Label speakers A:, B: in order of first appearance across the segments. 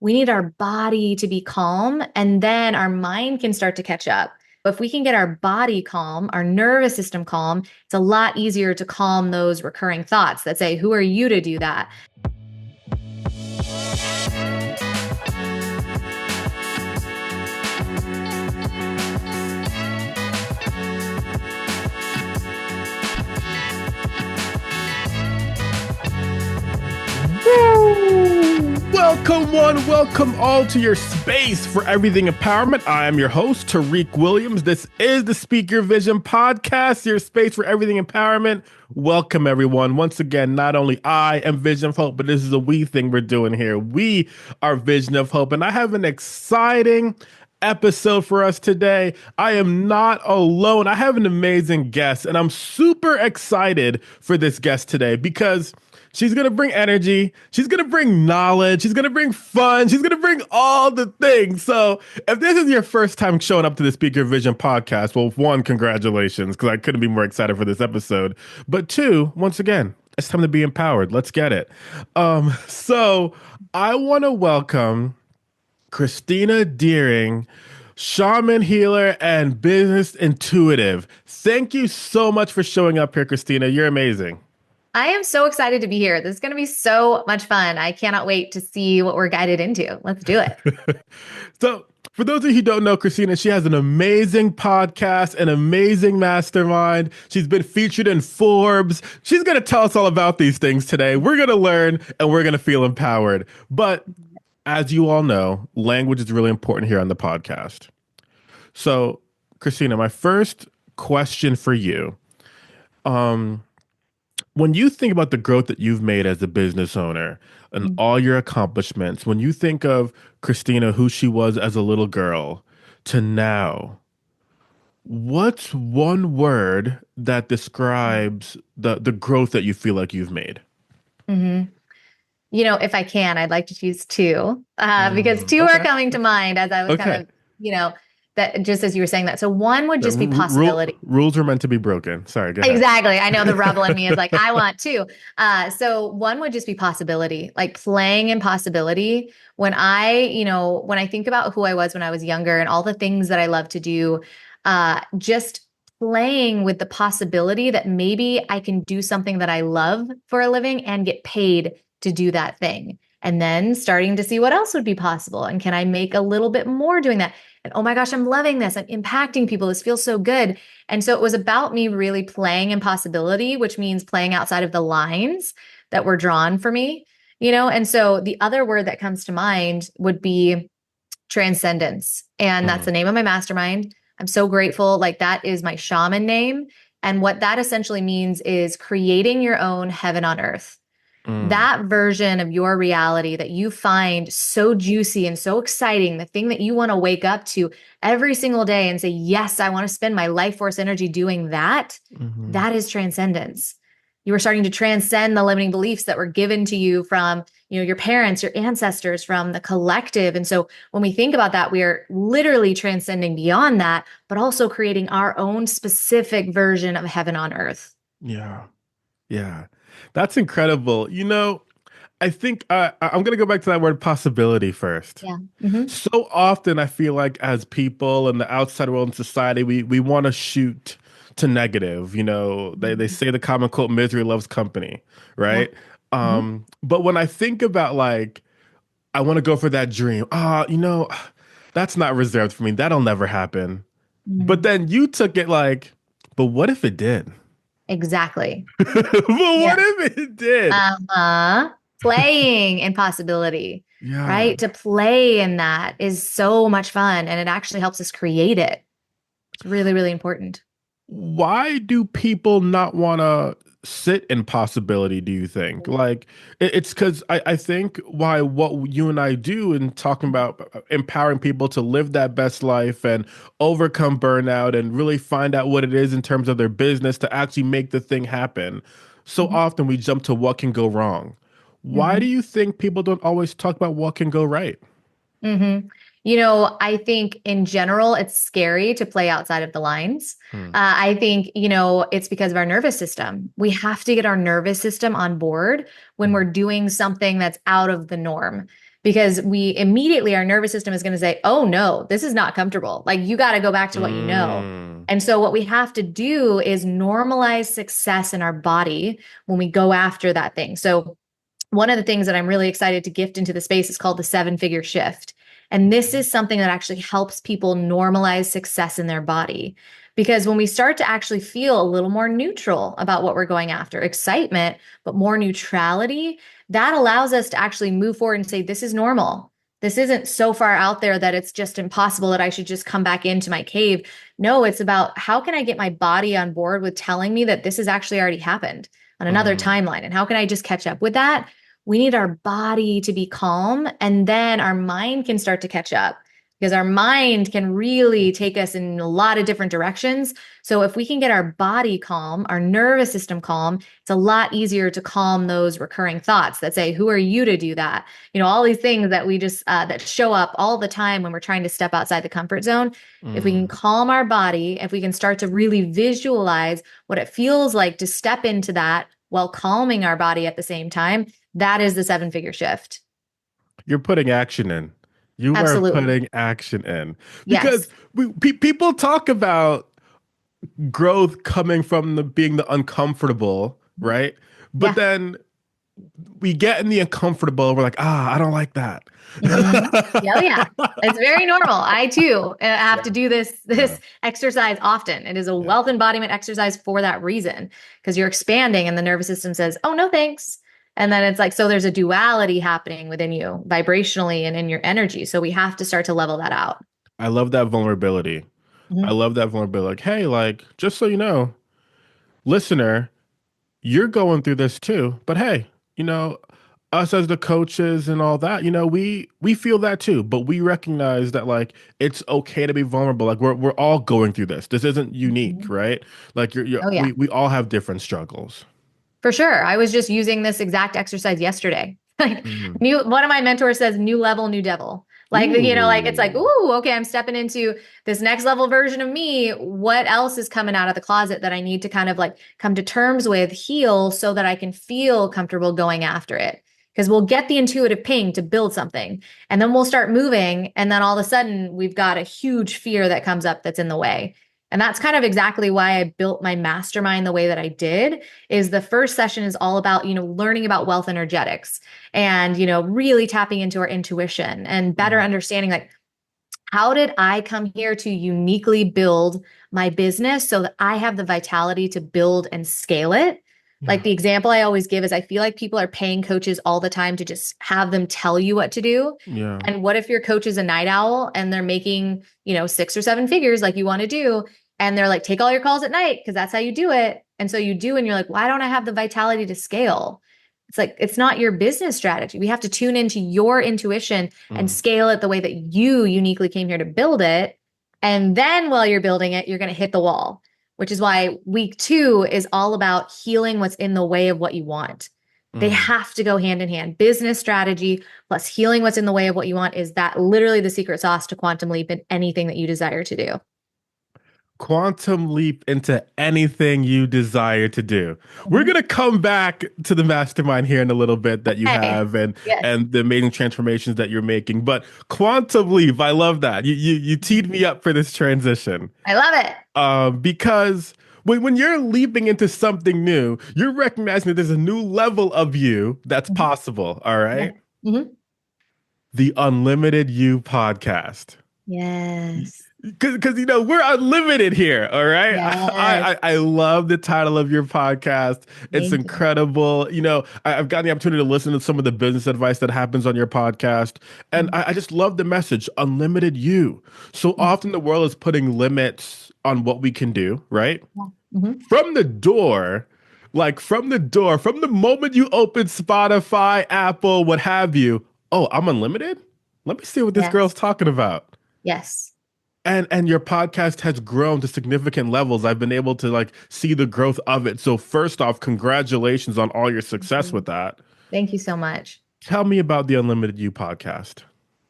A: we need our body to be calm, and then our mind can start to catch up. But if we can get our body calm, our nervous system calm, it's a lot easier to calm those recurring thoughts that say, who are you to do that?
B: Welcome one, welcome all to your space for everything empowerment. I am your host, Tariq Williams. This is the Speak Your Vision podcast, your space for everything empowerment. Welcome everyone. Once again, not only I am Vision of Hope, but this is a we thing we're doing here. We are Vision of Hope, and I have an exciting episode for us today. I am not alone. I have an amazing guest, and I'm super excited for this guest today because she's going to bring energy. She's going to bring knowledge. She's going to bring fun. She's going to bring all the things. So if this is your first time showing up to the Speak Your Vision podcast, well, one, congratulations, because I couldn't be more excited for this episode. But two, once again, it's time to be empowered. Let's get it. So I want to welcome Christina Deering, Shaman healer and business intuitive. Thank you so much for showing up here, Christina. You're amazing.
A: I am so excited to be here. This is going to be so much fun. I cannot wait to see what we're guided into. Let's do it.
B: So for those of you who don't know Christina, she has an amazing podcast, an amazing mastermind. She's been featured in Forbes. She's going to tell us all about these things today. We're going to learn and we're going to feel empowered. But as you all know, language is really important here on the podcast. So Christina, my first question for you, when you think about the growth that you've made as a business owner and all your accomplishments, when you think of Christina, who she was as a little girl to now, what's one word that describes the growth that you feel like you've made?
A: Mm-hmm. You know, if I can, I'd like to choose two because two are coming to mind as I was kind of, that just as you were saying that. So one would just be possibility.
B: Rules are meant to be broken. Sorry, go ahead.
A: Exactly. I know the rebel in me is like, I want to. So one would just be possibility, like playing in possibility. When I think about who I was when I was younger and all the things that I love to do, just playing with the possibility that maybe I can do something that I love for a living and get paid to do that thing. And then starting to see what else would be possible. And can I make a little bit more doing that? And oh my gosh, I'm loving this. I'm impacting people. This feels so good. And so it was about me really playing in possibility, which means playing outside of the lines that were drawn for me, And so the other word that comes to mind would be transcendence. And that's the name of my mastermind. I'm so grateful. Like that is my shaman name. And what that essentially means is creating your own heaven on earth. That version of your reality that you find so juicy and so exciting, the thing that you want to wake up to every single day and say, yes, I want to spend my life force energy doing that. That is transcendence. You are starting to transcend the limiting beliefs that were given to you from, your parents, your ancestors, from the collective. And so when we think about that, we are literally transcending beyond that, but also creating our own specific version of heaven on earth.
B: Yeah. Yeah. That's incredible. I think I'm going to go back to that word possibility first.
A: Yeah.
B: So often I feel like as people in the outside world and society, we want to shoot to negative. They say the common quote, misery loves company, right? Yeah. But when I think about I want to go for that dream, that's not reserved for me. That'll never happen. But then you took it but what if it did?
A: Exactly.
B: But what if it did?
A: Playing in possibility, right? To play in that is so much fun, and it actually helps us create it. It's really, really important.
B: Why do people not want to sit in possibility, do you think? It's because I think why what you and I do in talking about empowering people to live that best life and overcome burnout and really find out what it is in terms of their business to actually make the thing happen. So often we jump to what can go wrong. Why do you think people don't always talk about what can go right?
A: I think in general, it's scary to play outside of the lines. I think, it's because of our nervous system. We have to get our nervous system on board when we're doing something that's out of the norm. because we immediately, our nervous system is going to say, oh no, this is not comfortable. Like you got to go back to what you know.
B: Mm.
A: And so what we have to do is normalize success in our body when we go after that thing. So one of the things that I'm really excited to gift into the space is called the 7-figure shift. And this is something that actually helps people normalize success in their body. Because when we start to actually feel a little more neutral about what we're going after, excitement, but more neutrality, that allows us to actually move forward and say, this is normal. This isn't so far out there that it's just impossible that I should just come back into my cave. No, it's about how can I get my body on board with telling me that this has actually already happened on another
B: Mm.
A: timeline? And how can I just catch up with that? We need our body to be calm, and then our mind can start to catch up because our mind can really take us in a lot of different directions. So if we can get our body calm, our nervous system calm, it's a lot easier to calm those recurring thoughts that say, who are you to do that? You know, all these things that we just that show up all the time when we're trying to step outside the comfort zone. If we can
B: Mm.
A: calm our body, if we can start to really visualize what it feels like to step into that while calming our body at the same time, that is the 7-figure shift.
B: You're putting action in. You are
A: Absolutely.
B: putting action in because
A: Yes.
B: people talk about growth coming from the being the uncomfortable, right? But
A: Yeah.
B: then we get in the uncomfortable. We're like, I don't like that.
A: Yeah, oh yeah. It's very normal. I too have
B: Yeah,
A: to do this
B: yeah,
A: this exercise often. It is a
B: yeah.
A: wealth embodiment exercise for that reason because you're expanding and the nervous system says, "Oh, no thanks." And then it's like so there's a duality happening within you vibrationally and in your energy. So we have to start to level that out.
B: I love that vulnerability. I
A: Mhm.
B: love that vulnerability. Like, hey, like, just so you know, listener, you're going through this too. But hey, you know, us as the coaches and all that, we feel that too. But we recognize that like it's okay to be vulnerable. Like we're all going through this. This isn't unique,
A: Mhm.
B: right? Like
A: Oh yeah.
B: we all have different struggles.
A: For sure. I was just using this exact exercise yesterday. Like
B: Mhm.
A: new one of my mentors says new level, new devil. Like like it's like,
B: Ooh.
A: ooh, okay, I'm stepping into this next level version of me. What else is coming out of the closet that I need to kind of like come to terms with, heal so that I can feel comfortable going after it? Because we'll get the intuitive ping to build something and then we'll start moving. And then all of a sudden we've got a huge fear that comes up that's in the way. And that's kind of exactly why I built my mastermind the way that I did is the first session is all about, learning about wealth energetics and, really tapping into our intuition and better
B: Mm.
A: understanding like, how did I come here to uniquely build my business so that I have the vitality to build and scale it? Like
B: Yeah.
A: the example I always give is I feel like people are paying coaches all the time to just have them tell you what to do.
B: Yeah.
A: And what if your coach is a night owl and they're making, 6 or 7 figures like you want to do? And they're like, take all your calls at night because that's how you do it. And so you do, and you're like, why don't I have the vitality to scale? It's like, it's not your business strategy. We have to tune into your intuition and
B: Mm.
A: scale it the way that you uniquely came here to build it. And then while you're building it, you're going to hit the wall, which is why week 2 is all about healing what's in the way of what you want. They
B: Mm.
A: have to go hand in hand. Business strategy plus healing what's in the way of what you want is that literally the secret sauce to quantum leap in anything that you desire to do.
B: Quantum leap into anything you desire to do. We're
A: Mhm.
B: gonna come back to the mastermind here in a little bit that you
A: Okay.
B: have and
A: Yes.
B: the amazing transformations that you're making. But quantum leap, I love that. You teed me up for this transition.
A: I love it.
B: Because when you're leaping into something new, you're recognizing that there's a new level of you that's
A: Mhm.
B: possible. All
A: Yeah.
B: right.
A: Mhm.
B: The Unlimited You podcast.
A: Yes.
B: Because we're unlimited here, all right.
A: Yes.
B: I love the title of your podcast. It's
A: Thank you.
B: incredible. I've gotten the opportunity to listen to some of the business advice that happens on your podcast, and
A: Mhm.
B: I just love the message, unlimited you. So
A: Mhm.
B: often the world is putting limits on what we can do, right?
A: Yeah. Mhm.
B: From the door, from the moment you open Spotify, Apple, what have you. Oh, I'm unlimited. Let me see what this girl's
A: Yes.
B: talking about.
A: Yes.
B: And your podcast has grown to significant levels. I've been able to like see the growth of it. So first off, congratulations on all your success with
A: Mhm.
B: that.
A: Thank you so much.
B: Tell me about the Unlimited You podcast.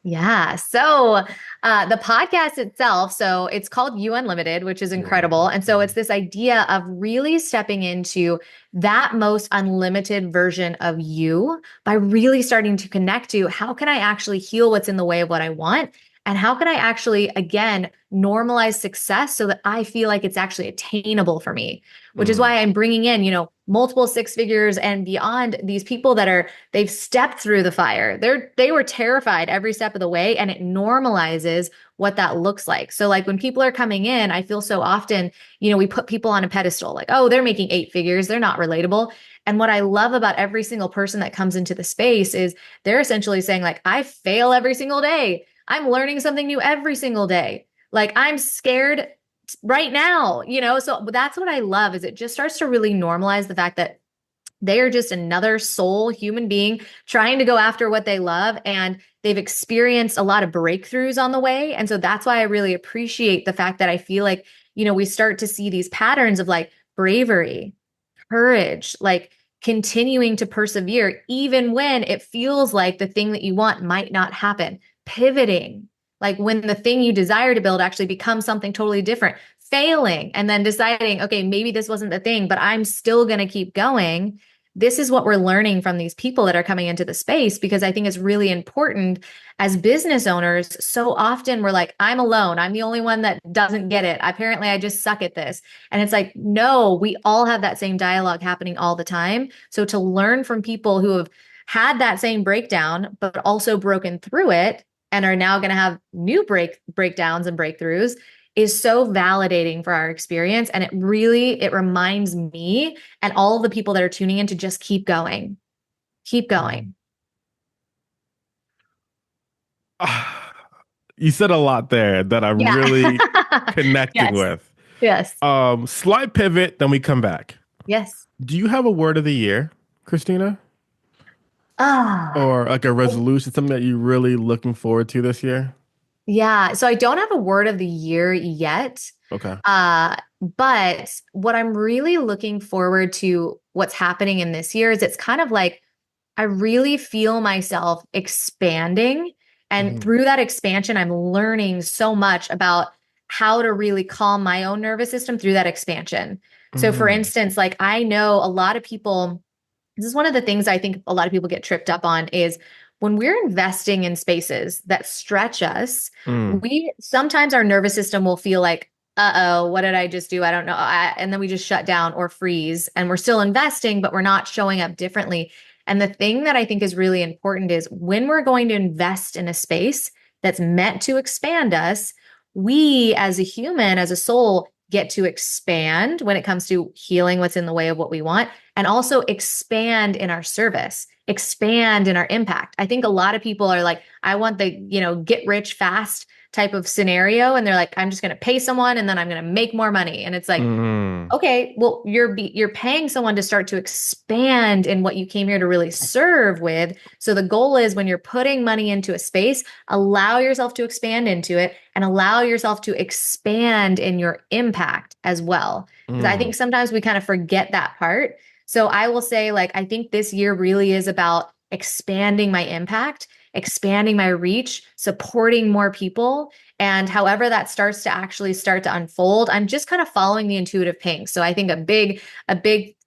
A: Yeah. So the podcast itself, so it's called You Unlimited, which is
B: You
A: incredible.
B: unlimited.
A: And so it's this idea of really stepping into that most unlimited version of you by really starting to connect to how can I actually heal what's in the way of what I want? And how can I actually, again, normalize success so that I feel like it's actually attainable for me? Which is
B: Mm,
A: why I'm bringing in, multiple six figures and beyond, these people that they've stepped through the fire. They were terrified every step of the way, and it normalizes what that looks like. So like when people are coming in, I feel so often, we put people on a pedestal like, oh, they're making eight figures, they're not relatable. And what I love about every single person that comes into the space is they're essentially saying like, I fail every single day. I'm learning something new every single day. Like I'm scared right now, so that's what I love is it just starts to really normalize the fact that they are just another soul human being trying to go after what they love. And they've experienced a lot of breakthroughs on the way. And so that's why I really appreciate the fact that I feel like, we start to see these patterns of like bravery, courage, like continuing to persevere, even when it feels like the thing that you want might not happen, pivoting, like when the thing you desire to build actually becomes something totally different, failing, and then deciding, okay, maybe this wasn't the thing, but I'm still going to keep going. This is what we're learning from these people that are coming into the space because I think it's really important as business owners. So often we're like, I'm alone. I'm the only one that doesn't get it. Apparently, I just suck at this. And it's like, no, we all have that same dialogue happening all the time. So to learn from people who have had that same breakdown, but also broken through it and are now going to have new breakdowns and breakthroughs is so validating for our experience. And it reminds me and all of the people that are tuning in to just keep going, keep
B: mm.
A: going.
B: You said a lot there that I'm
A: Yeah.
B: really connecting
A: Yes.
B: with.
A: Yes.
B: Slight pivot, then we come back.
A: Yes.
B: Do you have a word of the year, Christina?
A: Ah.
B: Or like a resolution, something that you're really looking forward to this year?
A: Yeah. So I don't have a word of the year yet.
B: Okay.
A: But what I'm really looking forward to what's happening in this year is it's kind of like I really feel myself expanding. And
B: Hmm.
A: through that expansion, I'm learning so much about how to really calm my own nervous system through that expansion. So, for
B: Hmm.
A: instance, like I know a lot of people, this is one of the things I think a lot of people get tripped up on is when we're investing in spaces that stretch us,
B: Mm.
A: we sometimes our nervous system will feel like, uh-oh, what did I just do? I don't know. And then we just shut down or freeze and we're still investing, but we're not showing up differently. And the thing that I think is really important is when we're going to invest in a space that's meant to expand us, we as a human, as a soul, get to expand when it comes to healing what's in the way of what we want and also expand in our service, expand in our impact. I think a lot of people are like, I want the, get rich fast type of scenario. And they're like, I'm just going to pay someone and then I'm going to make more money. And it's like,
B: Mm.
A: okay, well, you're paying someone to start to expand in what you came here to really serve with. So the goal is when you're putting money into a space, allow yourself to expand into it and allow yourself to expand in your impact as well. Because I
B: Mm.
A: think sometimes we kind of forget that part. So I will say, like, I think this year really is about expanding my impact, expanding my reach, supporting more people, and however that starts to actually start to unfold, I'm just kind of following the intuitive ping. So I think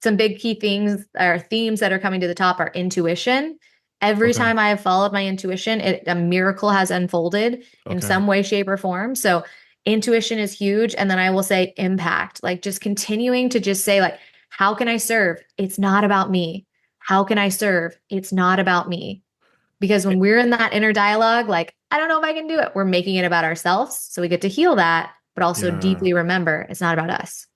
A: some big key things or themes that are coming to the top are intuition. Every
B: Okay.
A: time I have followed my intuition, a miracle has unfolded in
B: Okay.
A: some way, shape, or form. So intuition is huge. And then I will say impact, like just continuing to just say, like, how can I serve? It's not about me. How can I serve? It's not about me. Because when we're in that inner dialogue, like, I don't know if I can do it, we're making it about ourselves. So we get to heal that, but also
B: Yeah.
A: deeply remember it's not about us.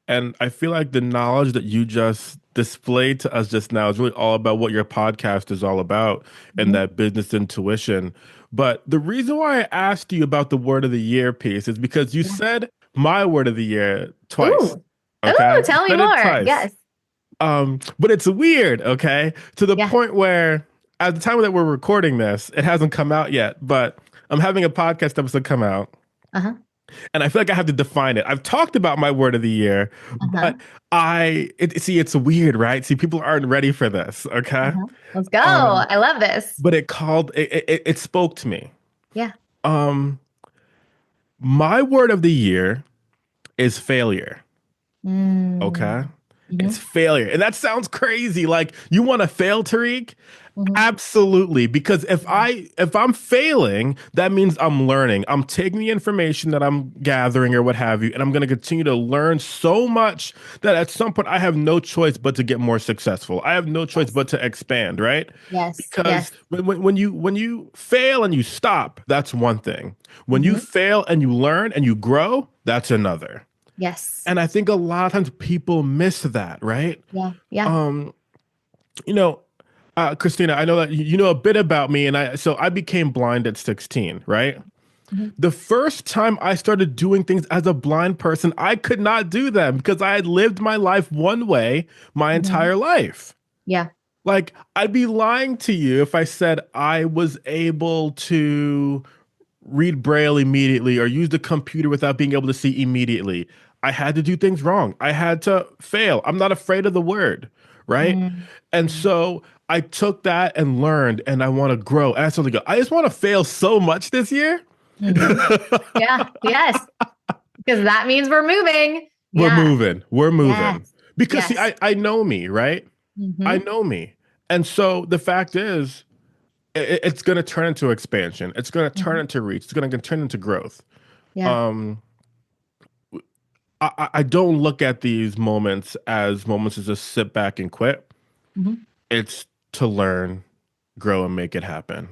B: And I feel like the knowledge that you just displayed to us just now is really all about what your podcast is all about and
A: Mhm.
B: that business intuition. But the reason why I asked you about the word of the year piece is because you
A: Yeah.
B: said my word of the year twice.
A: Ooh. Ooh,
B: Okay. You
A: tell me
B: said it
A: more.
B: twice.
A: Yes.
B: But it's weird, okay? To the
A: Yeah.
B: point where at the time that we're recording this, it hasn't come out yet, but I'm having a podcast episode come out.
A: Uh-huh.
B: And I feel like I have to define it. I've talked about my word of the year,
A: Uh-huh.
B: but it's weird, right? See, people aren't ready for this, okay?
A: Uh-huh. Let's go.
B: Um,
A: I love this.
B: but it spoke to me.
A: Yeah.
B: Um, my word of the year is failure. Okay.
A: Mm.
B: It's
A: Hmm.
B: failure. And that sounds crazy. Like you want to fail, Tariq?
A: Hmm.
B: Absolutely. Because
A: Yeah.
B: if I'm failing, that means I'm learning. I'm taking the information that I'm gathering or what have you, and I'm going to continue to learn so much that at some point I have no choice but to get more successful. I have no choice
A: Yes.
B: but to expand, right?
A: Yes.
B: Because
A: Yes.
B: when you fail and you stop, that's one thing. When you
A: Hmm.
B: fail and you learn and you grow, that's another.
A: Yes.
B: And I think a lot of times people miss that, right?
A: Yeah. Yeah.
B: Um, you know, Christina, I know that you know a bit about me, and I became blind at 16, right?
A: Hmm.
B: The first time I started doing things as a blind person, I could not do them because I had lived my life one way my
A: Hmm.
B: entire life.
A: Yeah.
B: Like, I'd be lying to you if I said I was able to read Braille immediately or use the computer without being able to see immediately. I had to do things wrong. I had to fail. I'm not afraid of the word, right? And
A: Mm-hmm.
B: so I took that and learned, and I want to grow. And I started to go, I just want to fail so much this year.
A: Hmm. Yeah. Yes. Because that means we're moving.
B: We're
A: Yeah.
B: moving. We're moving.
A: Yes.
B: Because see,
A: Yes.
B: I know me, right? I
A: Hmm.
B: know me. And so the fact is, it's going to turn into expansion. It's going to turn
A: Hmm.
B: into reach. It's going to turn into growth.
A: Yeah.
B: Um, I don't look at these moments as moments to just sit back and quit.
A: Hmm.
B: It's to learn, grow, and make it happen.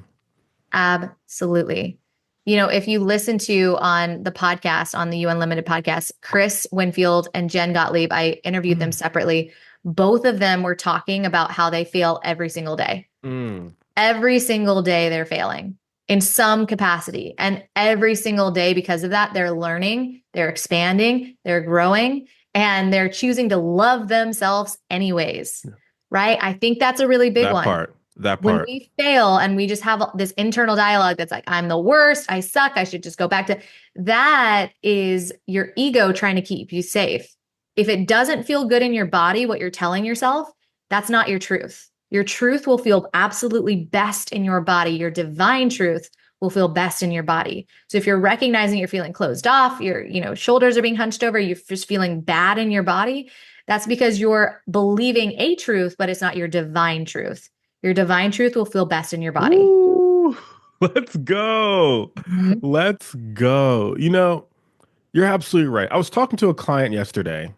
A: Absolutely. If you listen to on the podcast, on the U Unlimited podcast, Chris Winfield and Jen Gottlieb, I interviewed them
B: Mm,
A: separately. Both of them were talking about how they fail every single day.
B: mm,
A: Every single day they're failing in some capacity. And every single day, because of that, they're learning, they're expanding, they're growing, and they're choosing to love themselves anyways. Right. I think that's a really big
B: that
A: one.
B: part. That
A: When
B: part.
A: we fail and we just have this internal dialogue that's like, I'm the worst, I suck, I should just go back to that, is your ego trying to keep you safe. If it doesn't feel good in your body, what you're telling yourself, that's not your truth. Your truth will feel absolutely best in your body. Your divine truth will feel best in your body. So if you're recognizing you're feeling closed off, your shoulders are being hunched over, you're just feeling bad in your body, that's because you're believing a truth, but it's not your divine truth. Your divine truth will feel best in your body.
B: Ooh, let's go.
A: Mhm.
B: Let's go. You're absolutely right. I was talking to a client yesterday,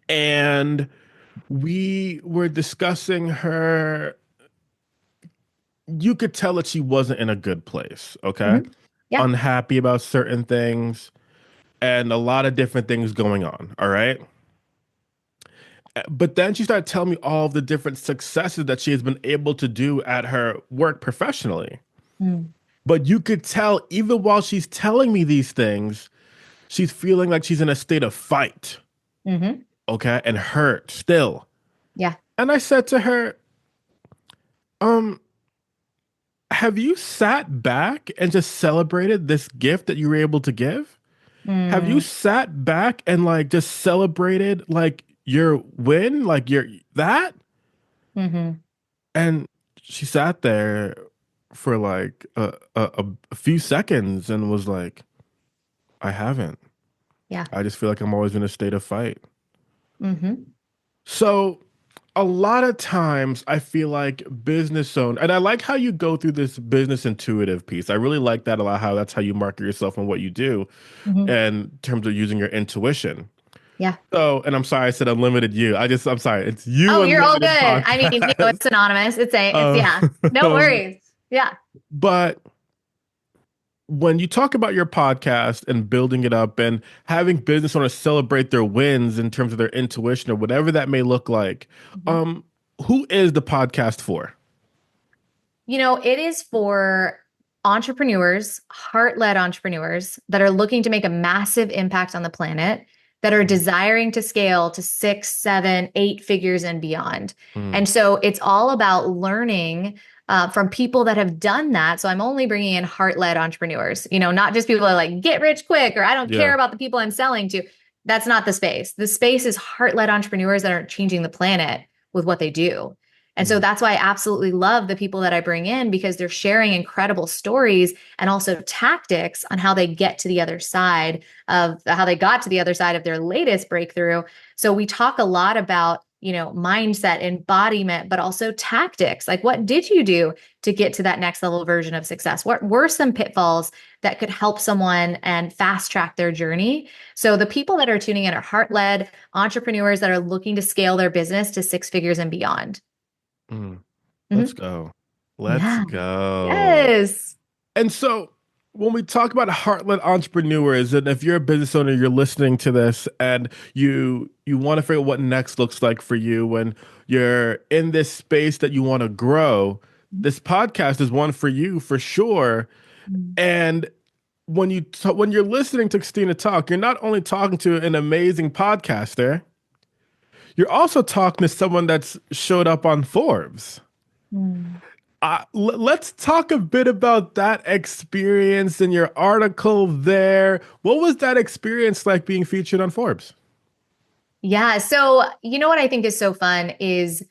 B: and we were discussing her. You could tell that she wasn't in a good place, okay?
A: Mhm. Yeah.
B: Unhappy about certain things and a lot of different things going on, all right? But then she started telling me all of the different successes that she has been able to do at her work professionally.
A: Mm.
B: But you could tell, even while she's telling me these things, she's feeling like she's in a state of fight,
A: Mhm.
B: okay, and hurt still.
A: Yeah.
B: And I said to her, um, have you sat back and just celebrated this gift that you were able to give? Have you
A: Mm.
B: sat back and like just celebrated like your win, like your that?
A: Mhm.
B: And she sat there for like a few seconds and was like, I haven't.
A: Yeah.
B: I just feel like I'm always in a state of fight.
A: Mhm.
B: So a lot of times I feel like business own, and I like how you go through this business intuitive piece. I really like that a lot, how that's how you market yourself and what you do
A: Mhm.
B: in terms of using your intuition.
A: Yeah.
B: So, and I'm sorry I said unlimited you. I'm sorry. It's you
A: Oh, you're all good.
B: unlimited
A: I mean,
B: podcast.
A: it's anonymous. It's
B: Uh,
A: yeah. No worries. Yeah.
B: but when you talk about your podcast and building it up and having business owners celebrate their wins in terms of their intuition or whatever that may look like,
A: Mhm.
B: um, who is the podcast for?
A: It is for entrepreneurs, heart-led entrepreneurs that are looking to make a massive impact on the planet, that are desiring to scale to 6, 7, 8 figures and beyond.
B: Mm,
A: And so it's all about learning from people that have done that. So I'm only bringing in heart-led entrepreneurs, not just people that are like get rich quick or I don't
B: yeah.
A: care about the people I'm selling to. That's not the space. The space is heart-led entrepreneurs that are changing the planet with what they do. And so
B: Mm,
A: that's why I absolutely love the people that I bring in because they're sharing incredible stories and also tactics on how they get to the other side of how they got to the other side of their latest breakthrough. So we talk a lot about, mindset, embodiment, but also tactics. Like, what did you do to get to that next level version of success? What were some pitfalls that could help someone and fast track their journey? So the people that are tuning in are heart-led entrepreneurs that are looking to scale their business to six figures and beyond.
B: mm. Let's
A: Mhm.
B: go. Let's
A: Yeah.
B: go.
A: Yes.
B: And so when we talk about heartland entrepreneurs, and if you're a business owner, you're listening to this and you want to figure out what next looks like for you when you're in this space that you want to grow, this podcast is one for you for sure.
A: Mhm.
B: And when you're listening to Christina talk, you're not only talking to an amazing podcaster, you're also talking to someone that's showed up on Forbes.
A: Mm.
B: Let's talk a bit about that experience in your article there. What was that experience like being featured on Forbes?
A: Yeah. So, what I think is so fun is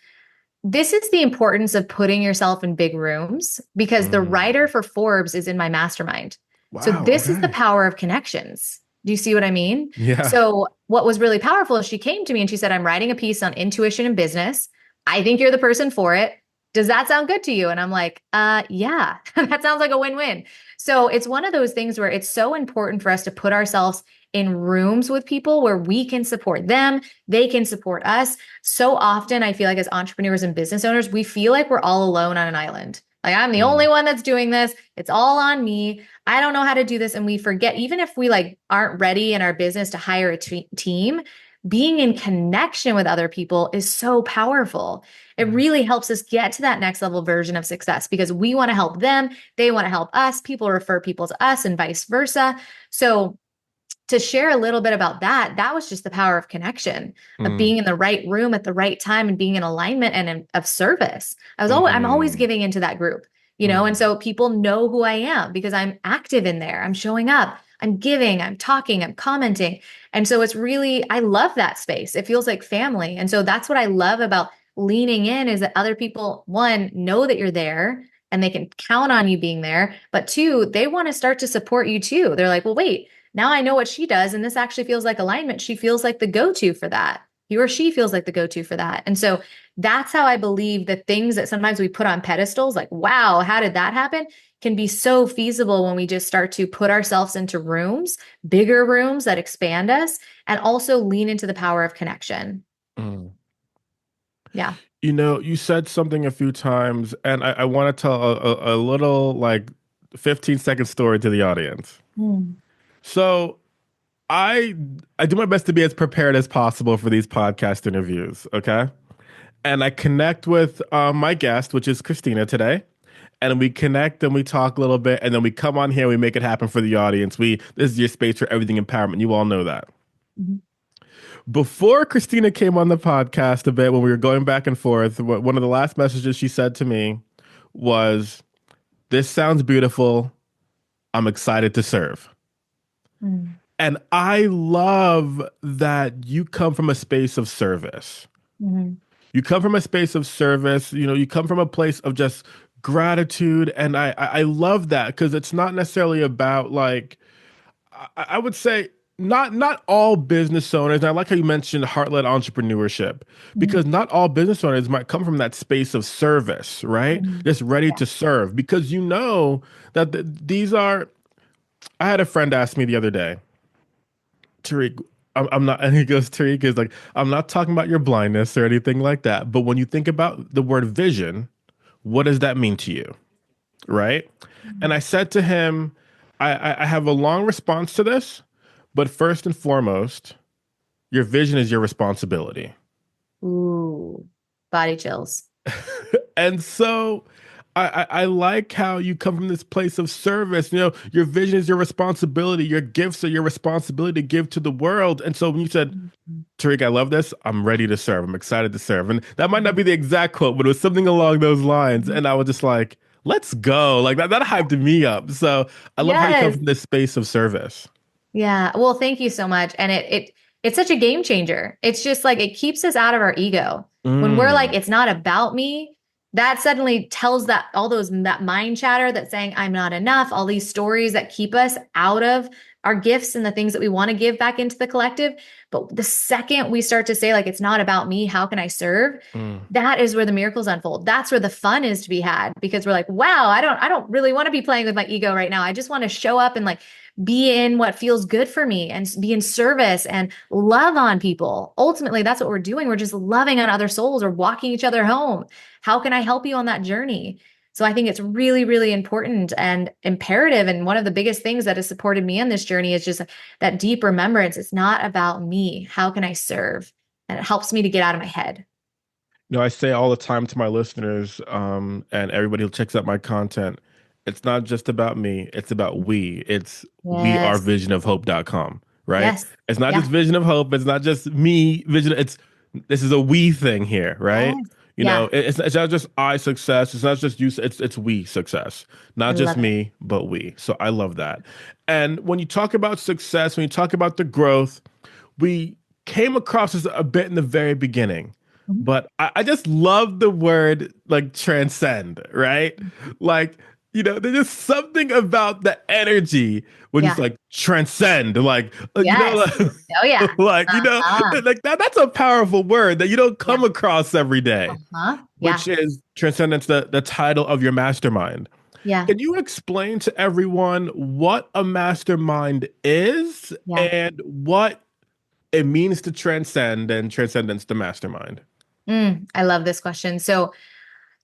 A: this is the importance of putting yourself in big rooms because the writer
B: Mm.
A: for Forbes is in my mastermind. So
B: Wow.
A: this is the
B: Okay.
A: power of connections. Do you see what I mean?
B: Yeah.
A: So what was really powerful is she came to me and she said, I'm writing a piece on intuition and business. I think you're the person for it. Does that sound good to you? And I'm like, yeah, that sounds like a win-win. So it's one of those things where it's so important for us to put ourselves in rooms with people where we can support them, they can support us. So often I feel like as entrepreneurs and business owners, we feel like we're all alone on an island. Like I'm the
B: Mm.
A: only one that's doing this. It's all on me. I don't know how to do this. And we forget, even if we like aren't ready in our business to hire a team, being in connection with other people is so powerful. It
B: Mm.
A: really helps us get to that next level version of success because we want to help them. They want to help us. People refer people to us and vice versa. So to share a little bit about that, that was just the power of connection, of
B: Mm.
A: being in the right room at the right time and being in alignment and of service. I'm always
B: Mhm.
A: giving into that group, and
B: Mm.
A: so people know who I am because I'm active in there. I'm showing up, I'm giving, I'm talking, I'm commenting. And so it's really, I love that space. It feels like family. And so that's what I love about leaning in is that other people, one, know that you're there and they can count on you being there. But two, they want to start to support you too. They're like, well, wait, now I know what she does. And this actually feels like alignment. She feels like the go to for that. He or she feels like the go to for that. And so that's how I believe the things that sometimes we put on pedestals, like, wow, how did that happen? Can be so feasible when we just start to put ourselves into rooms, bigger rooms that expand us, and also lean into the power of connection.
B: Mm.
A: Yeah.
B: You said something a few times, and I want to tell a little like 15-second story to the audience.
A: Mm.
B: So I I do my best to be as prepared as possible for these podcast interviews, okay? And I connect with my guest, which is Christina today, and we connect and we talk a little bit, and then we come on here, we make it happen for the audience. This is your space for everything empowerment. You all know that.
A: Mhm.
B: Before Christina came on the podcast a bit, when we were going back and forth, one of the last messages she said to me was, "This sounds beautiful. I'm excited to serve."
A: Mm.
B: And I love that you come from a space of service.
A: Mhm.
B: You come from a space of service. You come from a place of just gratitude, and I love that because it's not necessarily about like I would say not all business owners. And I like how you mentioned heart-led entrepreneurship
A: Mhm.
B: because not all business owners might come from that space of service, right?
A: Mhm.
B: Just ready
A: Yeah.
B: to serve because that these are. I had a friend ask me the other day, Tariq, I'm not, and he goes, Tariq is like, I'm not talking about your blindness or anything like that. But when you think about the word vision, what does that mean to you? Right. And I
A: Mm.
B: said to him, I have a long response to this, but first and foremost, your vision is your responsibility.
A: Ooh, body chills.
B: And so I like how you come from this place of service. Your vision is your responsibility. Your gifts are your responsibility to give to the world. And so when you said,
A: Mhm.
B: Tariq, I love this. I'm ready to serve. I'm excited to serve. And that might not
A: Mhm.
B: be the exact quote, but it was something along those lines.
A: Mhm.
B: And I was just like, let's go. Like that hyped me up. So I love how you come
A: Yes.
B: from this space of service.
A: Yeah. Well, thank you so much. And it's such a game changer. It's just like it keeps us out of our ego. When we're like,
B: Mm,
A: it's not about me, that suddenly tells that all that mind chatter that's saying I'm not enough, all these stories that keep us out of our gifts and the things that we want to give back into the collective. But the second we start to say, like, it's not about me, how can I serve?
B: mm.
A: That is where the miracles unfold. That's where the fun is to be had because we're like, wow, I don't really want to be playing with my ego right now. I just want to show up and like be in what feels good for me and be in service and love on people. Ultimately, that's what we're doing. We're just loving on other souls or walking each other home. How can I help you on that journey? So I think it's really, really important and imperative. And one of the biggest things that has supported me on this journey is just that deep remembrance. It's not about me. How can I serve? And it helps me to get out of my head.
B: I say all the time to my listeners, and everybody who checks out my content, it's not just about me, it's about we. It's
A: Yes.
B: wearevisionofhope.com, right?
A: Yes.
B: It's not
A: Yeah.
B: just Vision of Hope, it's not just me, vision, it's this is a we thing here, right?
A: Yes. Yeah.
B: It's not just I success, it's not just you, it's we success.
A: I
B: Not just
A: love it.
B: me, but we. So I love that. And when you talk about success, when you talk about the growth, we came across this a bit in the very beginning,
A: Mhm.
B: but I just love the word like transcend, right? Like, there's just something about the energy when you
A: Yeah.
B: like transcend,
A: Yes. Oh, yeah. Uh-huh.
B: like that's a powerful word that you don't
A: Yeah.
B: come across every day,
A: Uh-huh. Yeah.
B: which is transcendence, the title of your mastermind.
A: Yeah.
B: Can you explain to everyone what a mastermind is
A: Yeah.
B: and what it means to transcend and transcendence the mastermind?
A: I love this question. So,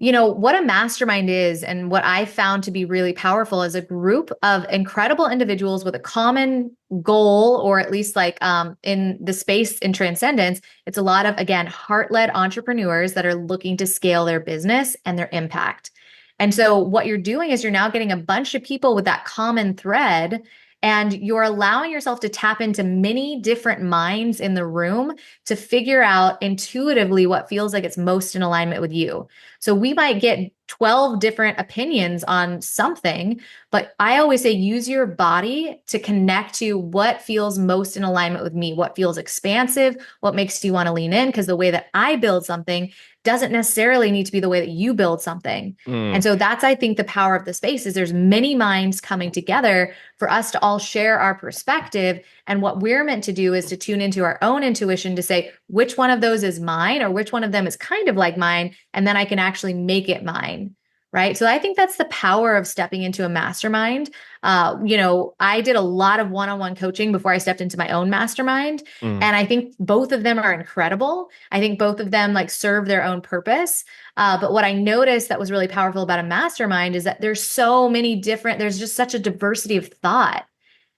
A: what a mastermind is, and what I found to be really powerful is a group of incredible individuals with a common goal, or at least like in the space in transcendence, it's a lot of, again, heart-led entrepreneurs that are looking to scale their business and their impact. And so what you're doing is you're now getting a bunch of people with that common thread. And you're allowing yourself to tap into many different minds in the room to figure out intuitively what feels like it's most in alignment with you. So we might get 12 different opinions on something, but I always say use your body to connect to what feels most in alignment with me, what feels expansive, what makes you want to lean in. Because the way that I build something doesn't necessarily need to be the way that you build something. And
B: Mm,
A: so that's, I think, the power of the space is there's many minds coming together for us to all share our perspective. And what we're meant to do is to tune into our own intuition to say, which one of those is mine or which one of them is kind of like mine. And then I can actually make it mine. Right. So I think that's the power of stepping into a mastermind. I did a lot of one on one coaching before I stepped into my own mastermind.
B: mm.
A: And I think both of them are incredible. I think both of them like serve their own purpose. But what I noticed that was really powerful about a mastermind is that there's just such a diversity of thought.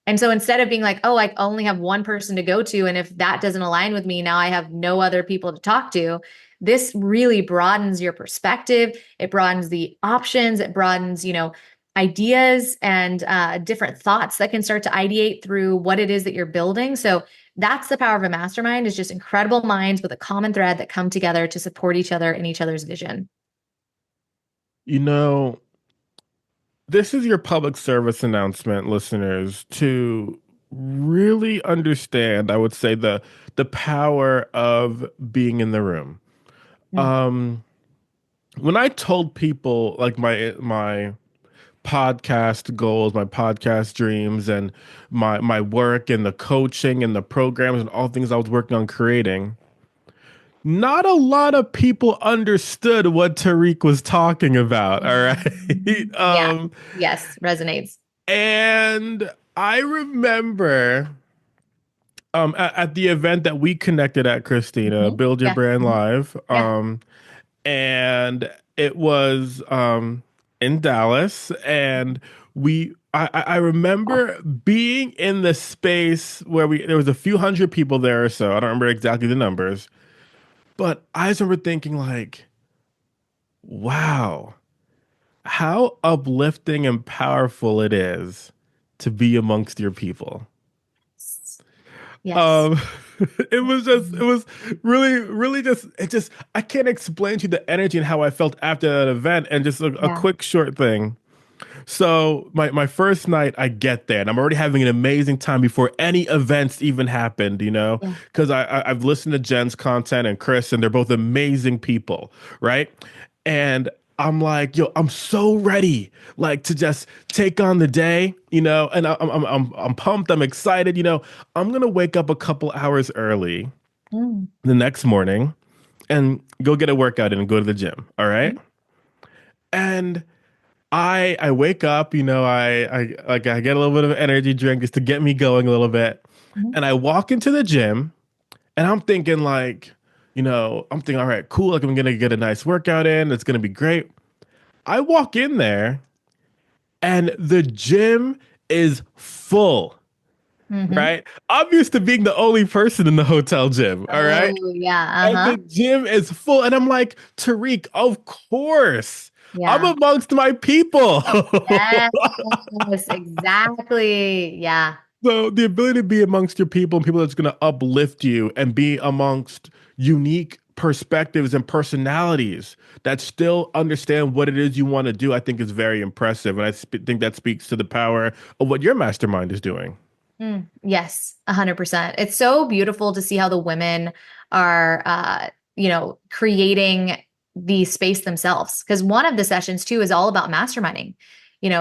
A: And so instead of being like, oh, I only have one person to go to, and if that doesn't align with me, now I have no other people to talk to, this really broadens your perspective. It broadens the options. It broadens, ideas and different thoughts that can start to ideate through what it is that you're building. So that's the power of a mastermind is just incredible minds with a common thread that come together to support each other in each other's vision.
B: You know, this is your public service announcement, listeners, to really understand, I would say, the power of being in the room.
A: Mm.
B: Um, when I told people like my podcast goals, my podcast dreams, and my work and the coaching and the programs and all things I was working on creating, not a lot of people understood what Tariq was talking about. All right.
A: Yeah. Yes. Resonates.
B: And I remember at the event that we connected at, Christina,
A: Mhm.
B: Build Your
A: Yeah.
B: Brand
A: Mhm.
B: Live.
A: Yeah.
B: And it was in Dallas, and I remember being in the space where there was a few hundred people there or so. I don't remember exactly the numbers, but I just remember thinking like, wow, how uplifting and powerful it is to be amongst your people.
A: Yes.
B: Um, it was really, really I can't explain to you the energy and how I felt after that event. And just a
A: Yeah.
B: quick short thing. So my first night, I get there and I'm already having an amazing time before any events even happened,
A: Yeah.
B: because I've listened to Jen's content and Chris, and they're both amazing people, right? And I'm like, yo, I'm so ready, like to just take on the day, and I'm pumped, I'm excited, I'm gonna wake up a couple hours early
A: Mm,
B: the next morning and go get a workout in and go to the gym, all right?
A: mhm, And
B: And I wake up, I get a little bit of energy drink just to get me going a little bit.
A: mhm,
B: And I walk into the gym and I'm thinking all right, cool, like I'm gonna get a nice workout in, it's gonna be great. I walk in there and the gym is full,
A: mhm.
B: right? I'm used to being the only person in the hotel gym, all right?
A: Oh, yeah.
B: And
A: Uh-huh.
B: the gym is full. And I'm like, Tariq, of course. I'm
A: Yeah.
B: amongst my people.
A: Yes, exactly. Yeah.
B: So the ability to be amongst your people and people that's going to uplift you and be amongst unique perspectives and personalities that still understand what it is you want to do, I think is very impressive. And think that speaks to the power of what your mastermind is doing.
A: Yes, 100%. It's so beautiful to see how the women are, creating the space themselves. Because one of the sessions too is all about masterminding.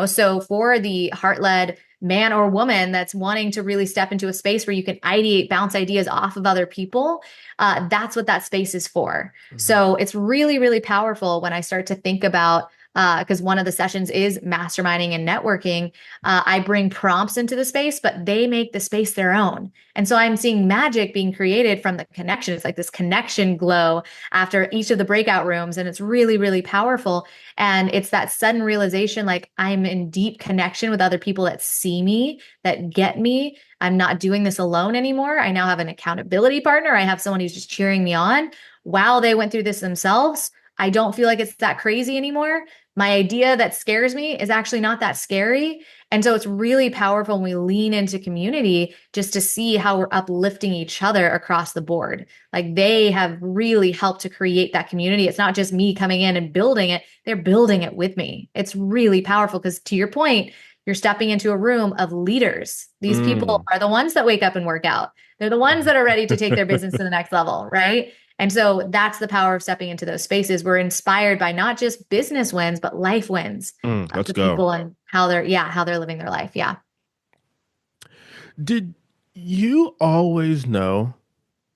A: So for the heart-led man or woman that's wanting to really step into a space where you can ideate, bounce ideas off of other people, that's what that space is for.
B: Mhm.
A: So it's really, really powerful when I start to think about. Because one of the sessions is masterminding and networking. I bring prompts into the space, but they make the space their own. And so I'm seeing magic being created from the connection. It's like this connection glow after each of the breakout rooms. And it's really, really powerful. And it's that sudden realization like I'm in deep connection with other people that see me, that get me. I'm not doing this alone anymore. I now have an accountability partner. I have someone who's just cheering me on while they went through this themselves. I don't feel like it's that crazy anymore. My idea that scares me is actually not that scary. And so it's really powerful when we lean into community just to see how we're uplifting each other across the board. Like they have really helped to create that community. It's not just me coming in and building it, they're building it with me. It's really powerful because, to your point, you're stepping into a room of leaders. These people
B: Mm.
A: are the ones that wake up and work out. They're the ones that are ready to take their business to the next level, right? And so that's the power of stepping into those spaces. We're inspired by not just business wins, but life wins of
B: Let's
A: the
B: go.
A: people and how they're living their life. Yeah.
B: Did you always know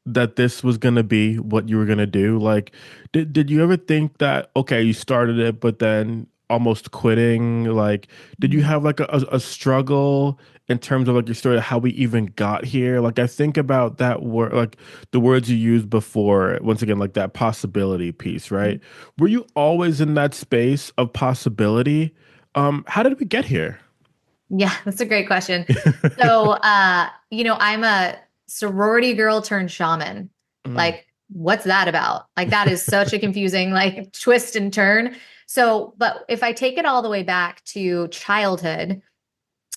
B: that this was going to be what you were going to do? Like, did you ever think that, okay, you started it, but then almost quitting? Like, did you have like a struggle in terms of like your story, how we even got here? Like, I think about that word, like the words you used before, once again, like that possibility piece, right? Were you always in that space of possibility? How did we get here?
A: Yeah, that's a great question. So, I'm a sorority girl turned shaman.
B: Mm,
A: Like, what's that about? Like, that is such a confusing, like, twist and turn. So, but if I take it all the way back to childhood,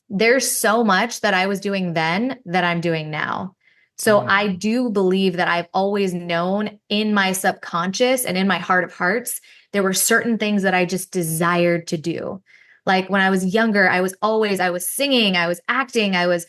A: there's so much that I was doing then that I'm doing now. So I
B: mm,
A: do believe that I've always known in my subconscious and in my heart of hearts, there were certain things that I just desired to do. Like when I was younger, I was singing, I was acting, I was,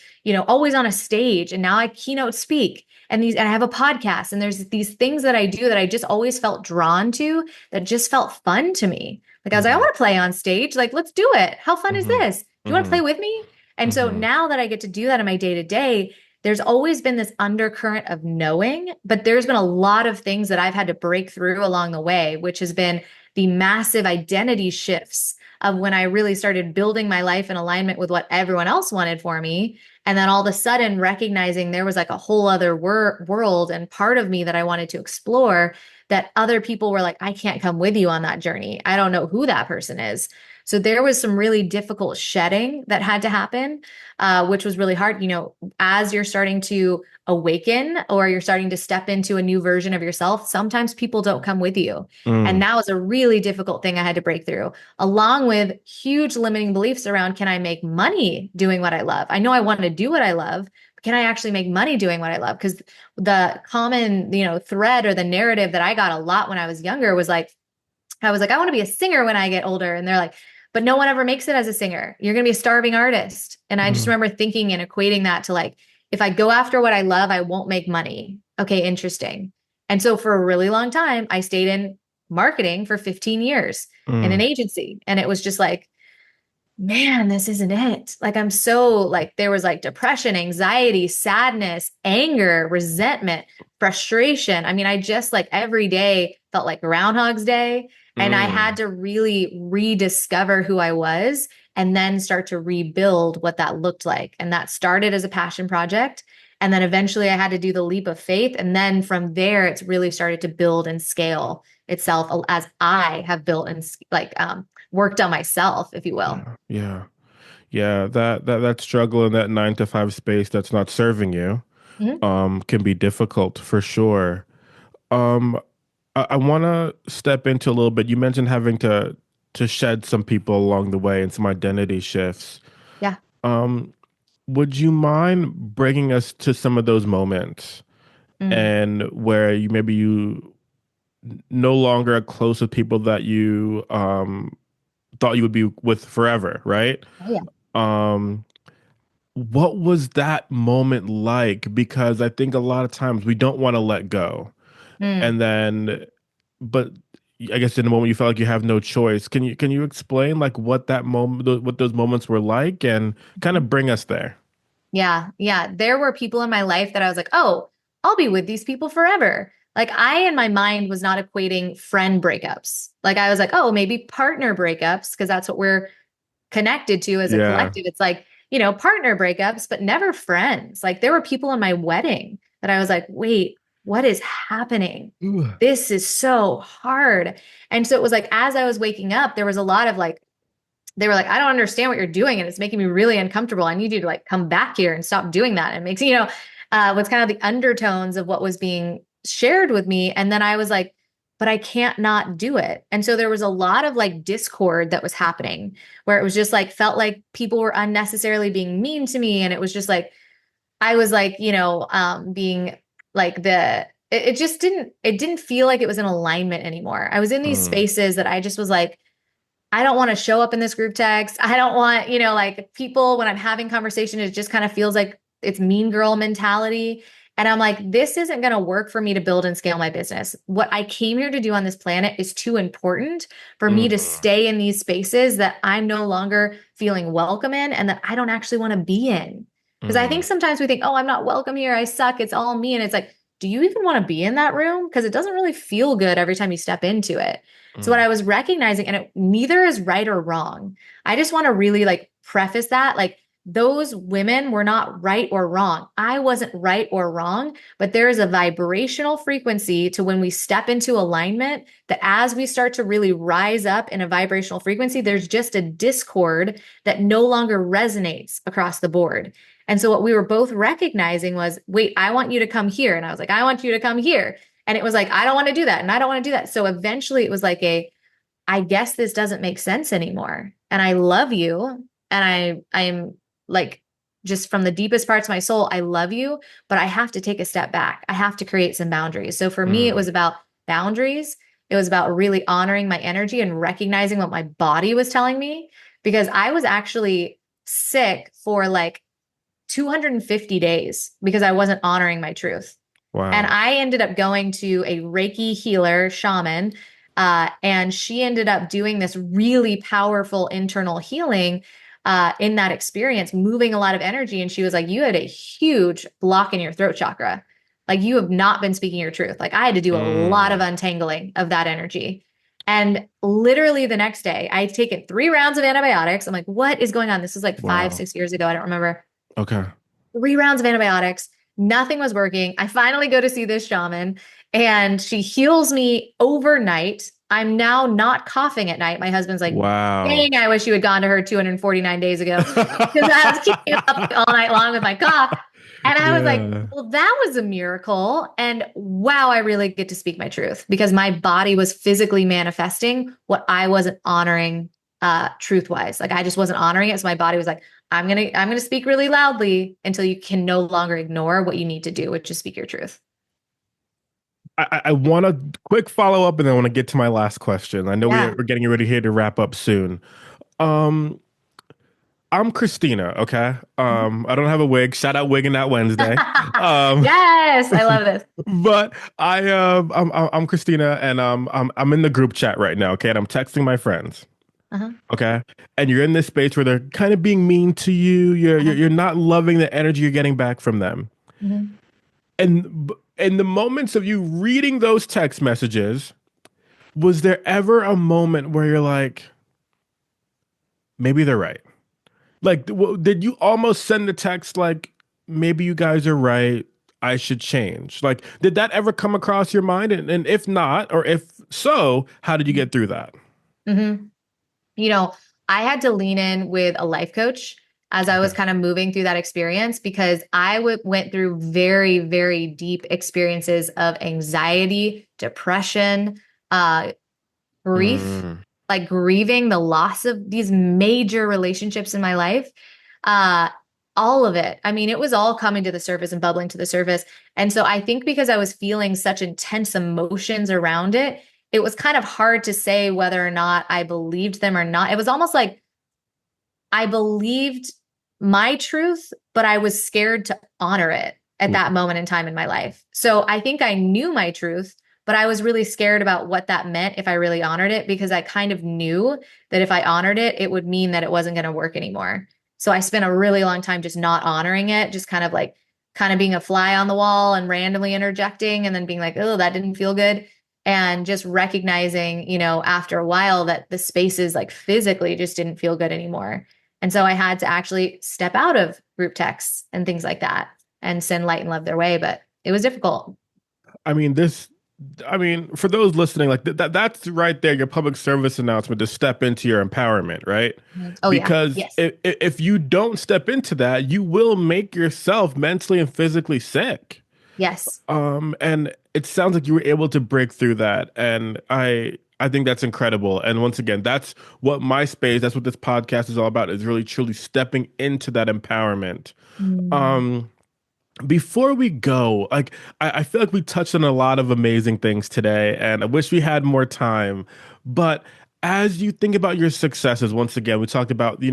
A: always on a stage. And now I keynote speak and I have a podcast. And there's these things that I do that I just always felt drawn to that just felt fun to me. Like I was like, I
B: mhm,
A: want to play on stage. Like, let's do it. How fun is
B: mhm,
A: this? Do you want to play
B: mhm,
A: with me? And so
B: mhm,
A: now that I get to do that in my day to day, there's always been this undercurrent of knowing, but there's been a lot of things that I've had to break through along the way, which has been the massive identity shifts of when I really started building my life in alignment with what everyone else wanted for me. And then all of a sudden recognizing there was like a whole other world and part of me that I wanted to explore that other people were like, I can't come with you on that journey. I don't know who that person is. So there was some really difficult shedding that had to happen, which was really hard. As you're starting to awaken or you're starting to step into a new version of yourself, sometimes people don't come with you. And
B: mm,
A: that was a really difficult thing I had to break through, along with huge limiting beliefs around can I make money doing what I love? I know I want to do what I love, but can I actually make money doing what I love? Because the common, thread or the narrative that I got a lot when I was younger was like, I was like, I want to be a singer when I get older. And they're like, but no one ever makes it as a singer. You're going to be a starving artist. And I just
B: Mm.
A: remember thinking and equating that to like, if I go after what I love, I won't make money. Okay, interesting. And so for a really long time, I stayed in marketing for 15 years in an
B: Mm.
A: agency. And it was just like, man, this isn't it. Like, I'm so like, there was like depression, anxiety, sadness, anger, resentment, frustration. I mean, I just like every day felt like Groundhog's Day. And I had
B: Mm.
A: to really rediscover who I was and then start to rebuild what that looked like. And that started as a passion project. And then eventually I had to do the leap of faith. And then from there, it's really started to build and scale itself as I have built and like worked on myself, if you will.
B: Yeah. Yeah. Yeah. That struggle in that 9 to 5 space that's not serving you
A: Mhm.
B: can be difficult for sure. Um, I want to step into a little bit. You mentioned having to shed some people along the way and some identity shifts.
A: Yeah.
B: Um, would you mind bringing us to some of those moments
A: Mm.
B: and where you no longer are close with people that you thought you would be with forever, right?
A: Oh, yeah.
B: Um, what was that moment like? Because I think a lot of times we don't want to let go.
A: Mm.
B: And then, but I guess in the moment you felt like you have no choice. Can you explain like what that moment, what those moments were like, and kind of bring us there?
A: Yeah. Yeah. There were people in my life that I was like, oh, I'll be with these people forever. Like I, in my mind, was not equating friend breakups. Like I was like, oh, maybe partner breakups, because that's what we're connected to as a
B: Yeah.
A: collective. It's like, partner breakups, but never friends. Like there were people in my wedding that I was like, wait, what is happening?
B: Ooh.
A: This is so hard. And so it was like, as I was waking up, there was a lot of like, they were like, I don't understand what you're doing. And it's making me really uncomfortable. I need you to like come back here and stop doing that. And it makes, what's kind of the undertones of what was being shared with me. And then I was like, but I can't not do it. And so there was a lot of like discord that was happening where it was just like, felt like people were unnecessarily being mean to me. And it was just like, I was like, being like it just it didn't feel like it was in alignment anymore. I was in these
B: Mm.
A: spaces that I just was like, I don't want to show up in this group text. I don't want, like people when I'm having conversation, it just kind of feels like it's mean girl mentality. And I'm like, this isn't going to work for me to build and scale my business. What I came here to do on this planet is too important for me to
B: Mm.
A: stay in these spaces that I'm no longer feeling welcome in and that I don't actually want to be in. Because I think
B: Mm.
A: sometimes we think, oh, I'm not welcome here. I suck. It's all me. And it's like, do you even want to be in that room? Because it doesn't really feel good every time you step into it. So what
B: Mm.
A: I was recognizing, and neither is right or wrong. I just want to really like preface that, like those women were not right or wrong. I wasn't right or wrong, but there is a vibrational frequency to when we step into alignment that as we start to really rise up in a vibrational frequency, there's just a discord that no longer resonates across the board. And so what we were both recognizing was, wait, I want you to come here. And I was like, I want you to come here. And it was like, I don't want to do that. And I don't want to do that. So eventually it was like I guess this doesn't make sense anymore. And I love you. And I'm like, just from the deepest parts of my soul, I love you, but I have to take a step back. I have to create some boundaries. So for me, it
B: Mm.
A: was about boundaries. It was about really honoring my energy and recognizing what my body was telling me, because I was actually sick for like 250 days because I wasn't honoring my truth. And
B: Wow.
A: I ended up going to a Reiki healer, Shaman, and she ended up doing this really powerful internal healing in that experience, moving a lot of energy. And she was like, you had a huge block in your throat chakra. Like you have not been speaking your truth. Like I had to do a lot of
B: Mm.
A: untangling of that energy. And literally the next day, I had taken 3 rounds of antibiotics. I'm like, what is going on? This was like five,
B: Wow.
A: 6 years ago. I don't remember.
B: Okay.
A: 3 rounds of antibiotics. Nothing was working. I finally go to see this shaman and she heals me overnight. I'm now not coughing at night. My husband's like,
B: Wow.
A: dang, I wish you had gone to her 249 days ago because I was keeping up all night long with my cough. And I was like,
B: Yeah.
A: well, that was a miracle. And wow, I really get to speak my truth because my body was physically manifesting what I wasn't honoring truth wise. Like I just wasn't honoring it. So my body was like, I'm gonna speak really loudly until you can no longer ignore what you need to do, which is speak your truth.
B: I want a quick follow up and then I want to get to my last question. I know
A: Yeah.
B: we're getting ready here to wrap up soon. Um, I'm Christina, okay?
A: Mhm.
B: I don't have a wig. Shout out Wigging That Wednesday. Um,
A: Yes, I love this.
B: but I'm Christina, and I'm in the group chat right now, okay? And I'm texting my friends,
A: Uh-huh.
B: okay? And you're in this space where they're kind of being mean to you. You're
A: Uh-huh.
B: you're not loving the energy you're getting back from them.
A: Mhm.
B: And in the moments of you reading those text messages, was there ever a moment where you're like, maybe they're right? Like, did you almost send the text like, maybe you guys are right, I should change? Like, did that ever come across your mind? And if not, or if so, how did you get through that?
A: Mhm. You know, I had to lean in with a life coach as I was
B: Okay.
A: kind of moving through that experience because went through very, very deep experiences of anxiety, depression, uh, grief,
B: Mm,
A: like grieving the loss of these major relationships in my life. Uh, all of it. I mean, it was all coming to the surface and bubbling to the surface. And so I think because I was feeling such intense emotions around it, it was kind of hard to say whether or not I believed them or not. It was almost like I believed my truth, but I was scared to honor it at that moment in time in my life. So I think I knew my truth, but I was really scared about what that meant if I really honored it because I kind of knew that if I honored it, it would mean that it wasn't going to work anymore. So I spent a really long time just not honoring it, just kind of being a fly on the wall and randomly interjecting and then being like, oh, that didn't feel good. And just recognizing, after a while that the spaces like physically just didn't feel good anymore. And so I had to actually step out of group texts and things like that and send light and love their way. But it was difficult.
B: I mean, for those listening, like that's right there, your public service announcement to step into your empowerment, right?
A: Mhm. Oh, yeah.
B: Because
A: Yes.
B: if you don't step into that, you will make yourself mentally and physically sick.
A: Yes.
B: And it sounds like you were able to break through that, and I think that's incredible. And once again, that's what this podcast is all about, is really truly stepping into that empowerment.
A: Mm.
B: Um, Before we go, like I feel like we touched on a lot of amazing things today, and I wish we had more time. But as you think about your successes, once again, we talked about,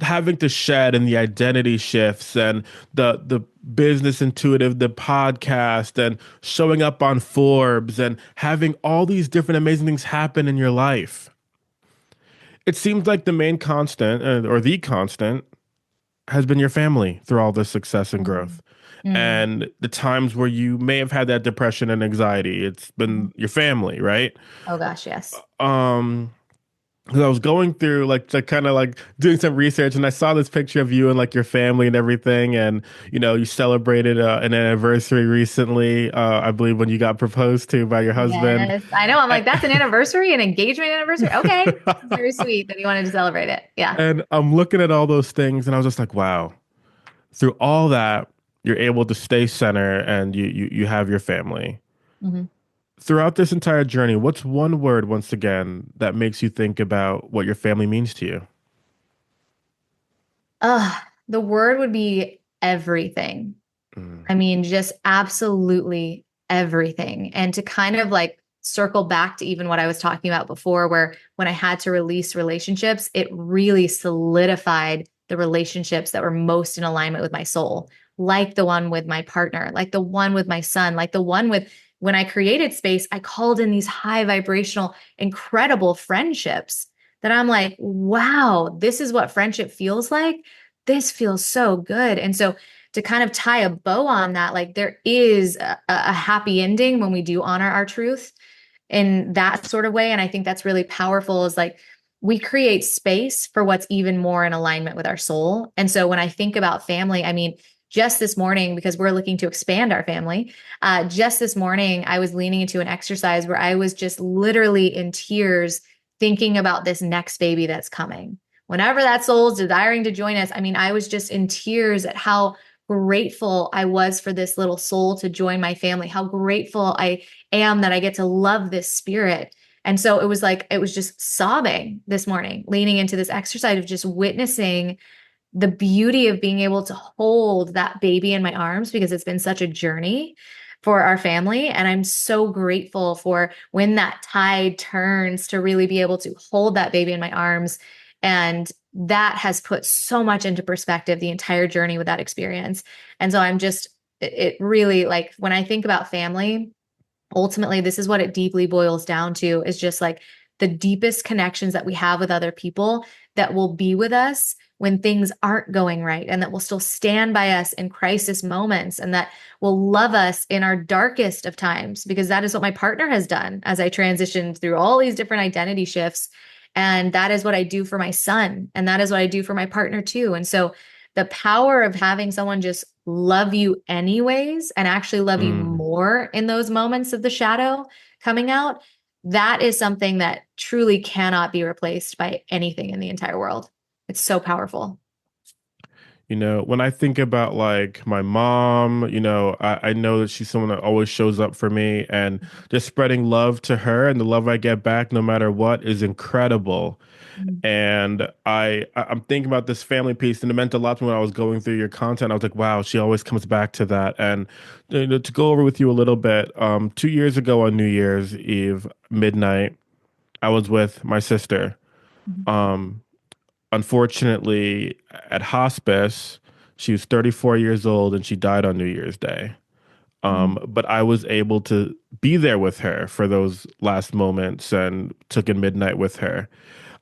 B: having to shed and the identity shifts and the business intuitive, the podcast, and showing up on Forbes and having all these different amazing things happen in your life. It seems like the main constant, or the constant, has been your family through all this success and
A: Mm.
B: growth.
A: Mm.
B: And the times where you may have had that depression and anxiety, it's
A: Mhm.
B: been your family, right?
A: Oh, gosh. Yes.
B: Um, 'Cause I was going through like kind of like doing some research, and I saw this picture of you and like your family and everything, and you celebrated an anniversary recently, I believe, when you got proposed to by your husband.
A: Yes. I know. I'm like, that's an anniversary, an engagement anniversary. Okay. Very sweet that you wanted to celebrate it. Yeah.
B: And I'm looking at all those things, and I was just like, wow, through all that, you're able to stay center, and you have your family.
A: Mhm.
B: Throughout this entire journey, what's one word, once again, that makes you think about what your family means to you?
A: The word would be everything.
B: Mm,
A: I mean, just absolutely everything. And to kind of like circle back to even what I was talking about before, where when I had to release relationships, it really solidified the relationships that were most in alignment with my soul, like the one with my partner, like the one with my son, like the one with when I created space, I called in these high vibrational, incredible friendships that I'm like, wow, this is what friendship feels like. This feels so good. And so to kind of tie a bow on that, like there is a happy ending when we do honor our truth in that sort of way. And I think that's really powerful is like we create space for what's even more in alignment with our soul. And so when I think about family, I mean, just this morning, because we're looking to expand our family, just this morning, I was leaning into an exercise where I was just literally in tears thinking about this next baby that's coming. Whenever that soul's desiring to join us, I mean, I was just in tears at how grateful I was for this little soul to join my family, how grateful I am that I get to love this spirit. And so it was like, it was just sobbing this morning, leaning into this exercise of just witnessing the beauty of being able to hold that baby in my arms because it's been such a journey for our family. And I'm so grateful for when that tide turns to really be able to hold that baby in my arms And that has put so much into perspective the entire journey with that experience. And so it really, like, when I think about family, ultimately, this is what it deeply boils down to, is just like the deepest connections that we have with other people that will be with us when things aren't going right, and that will still stand by us in crisis moments, and that will love us in our darkest of times, because that is what my partner has done as I transitioned through all these different identity shifts. And that is what I do for my son. And that is what I do for my partner too. And so the power of having someone just love you anyways, and actually love you
B: Mm.
A: more in those moments of the shadow coming out, that is something that truly cannot be replaced by anything in the entire world. It's so powerful.
B: When I think about like my mom, I know that she's someone that always shows up for me, and just spreading love to her and the love I get back no matter what is incredible.
A: Mhm.
B: And I'm thinking about this family piece, and it meant a lot to me when I was going through your content. I was like, wow, she always comes back to that. And to go over with you a little bit, 2 years ago on New Year's Eve, midnight, I was with my sister.
A: Mhm.
B: Um, Unfortunately, at hospice, she was 34 years old and she died on New Year's Day.
A: Mhm.
B: But I was able to be there with her for those last moments and took in midnight with her.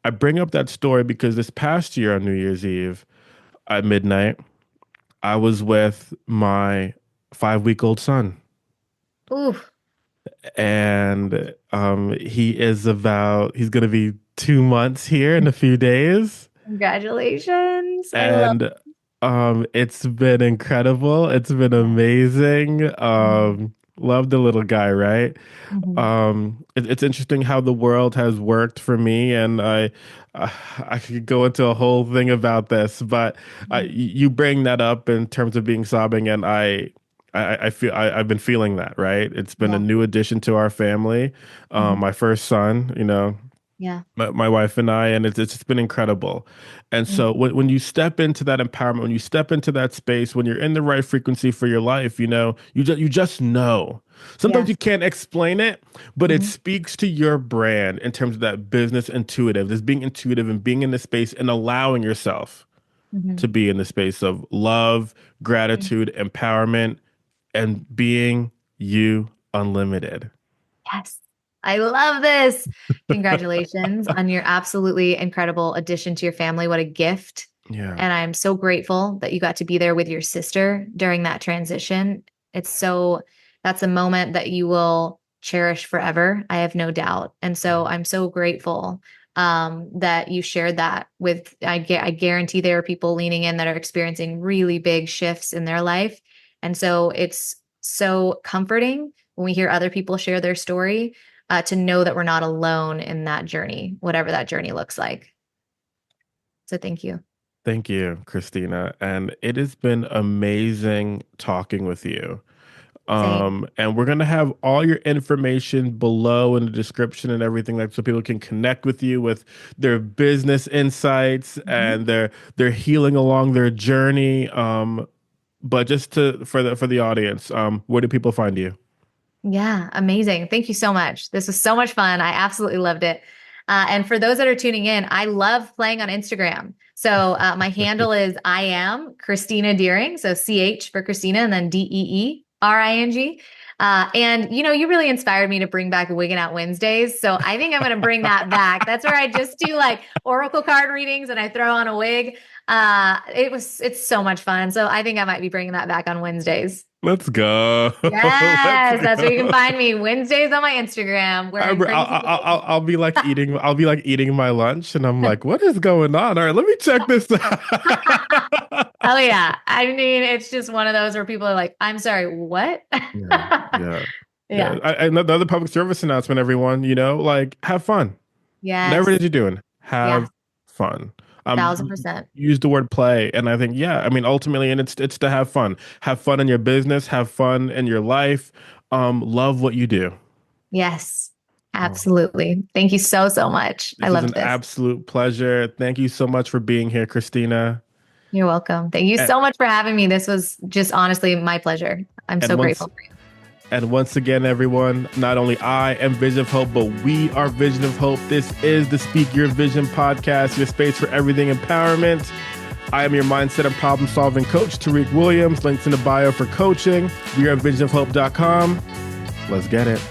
B: I bring up that story because this past year on New Year's Eve at midnight, I was with my 5-week-old son.
A: Ooh,
B: And he's going to be 2 months here in a few days.
A: congratulations. I love
B: And it's been incredible. It's been
A: that.
B: amazing.
A: Mhm.
B: Love the little guy, right?
A: Mhm.
B: It's interesting how the world has worked for me, and uh, I could go into a whole thing about this, but you bring that up in terms of being sobbing, and I feel I've been feeling that, right? It's been a
A: Yeah.
B: new addition to our family,
A: Mhm.
B: my first son,
A: Yeah.
B: my wife and I, and it's just been incredible. And
A: Mhm.
B: so when you step into that empowerment, when you step into that space, when you're in the right frequency for your life, you just know. Sometimes
A: Yes.
B: you can't explain it, but it
A: Mhm.
B: speaks to your brand in terms of that business intuitive, this being intuitive and being in the space and allowing yourself to
A: Mhm.
B: be in the space of love, gratitude, empowerment, and being you unlimited.
A: Yes. I love this. Congratulations on your absolutely incredible addition to your family. What a gift.
B: Yeah.
A: And I'm so grateful that you got to be there with your sister during that transition. That's a moment that you will cherish forever. I have no doubt. And so I'm so grateful that you shared that I guarantee there are people leaning in that are experiencing really big shifts in their life. And so it's so comforting when we hear other people share their story, to know that we're not alone in that journey, whatever that journey looks like. So thank you.
B: Thank you, Christina. And it has been amazing talking with you.
A: Same.
B: And we're gonna have all your information below in the description and everything, like so people can connect with you with their business insights
A: Mhm.
B: and their healing along their journey. But just for the audience, where do people find you?
A: Yeah, amazing. Thank you so much. This was so much fun. I absolutely loved it. And for those that are tuning in, I love playing on Instagram. So my handle is I am Christina Deering. So CH for Christina and then DEERING. And you really inspired me to bring back Wigging Out Wednesdays. So I think I'm going to bring that back. That's where I just do like oracle card readings and I throw on a wig. It's so much fun. So I think I might be bringing that back on Wednesdays.
B: Let's go. Let's
A: Yes, that's where you can
B: go.
A: find me Wednesdays on my Instagram, wearing crazy
B: I'll,
A: clothes.
B: I'll be like eating my lunch, and I'm like, what is going on? All right, let me check this out.
A: Oh yeah. I mean, it's just one of those where people are like, "I'm sorry, what?"
B: Yeah, yeah, yeah.
A: Yeah.
B: Another public service announcement, everyone. Like, have fun. Whatever it
A: Yes.
B: is you're doing,
A: Yes.
B: have fun. You
A: 1000%.
B: use the word play, and I think, yeah, I mean, ultimately, and it's to have fun. Have fun in your business. Have fun in your life. Love what you do.
A: Yes.
B: Oh,
A: Absolutely. Thank you so, so much. I
B: this is
A: loved
B: an
A: this.
B: absolute pleasure. Thank you so much for being here, Christina.
A: You're welcome. Thank you
B: And,
A: so much for having me. This was just honestly my pleasure. I'm
B: and
A: so
B: once
A: grateful for you.
B: And once again, everyone, not only I am Vision of Hope, but we are Vision of Hope. This is the Speak Your Vision podcast, your space for everything empowerment. I am your mindset and problem-solving coach, Tariq Williams. Links in the bio for coaching. We are at visionofhope.com. Let's get it.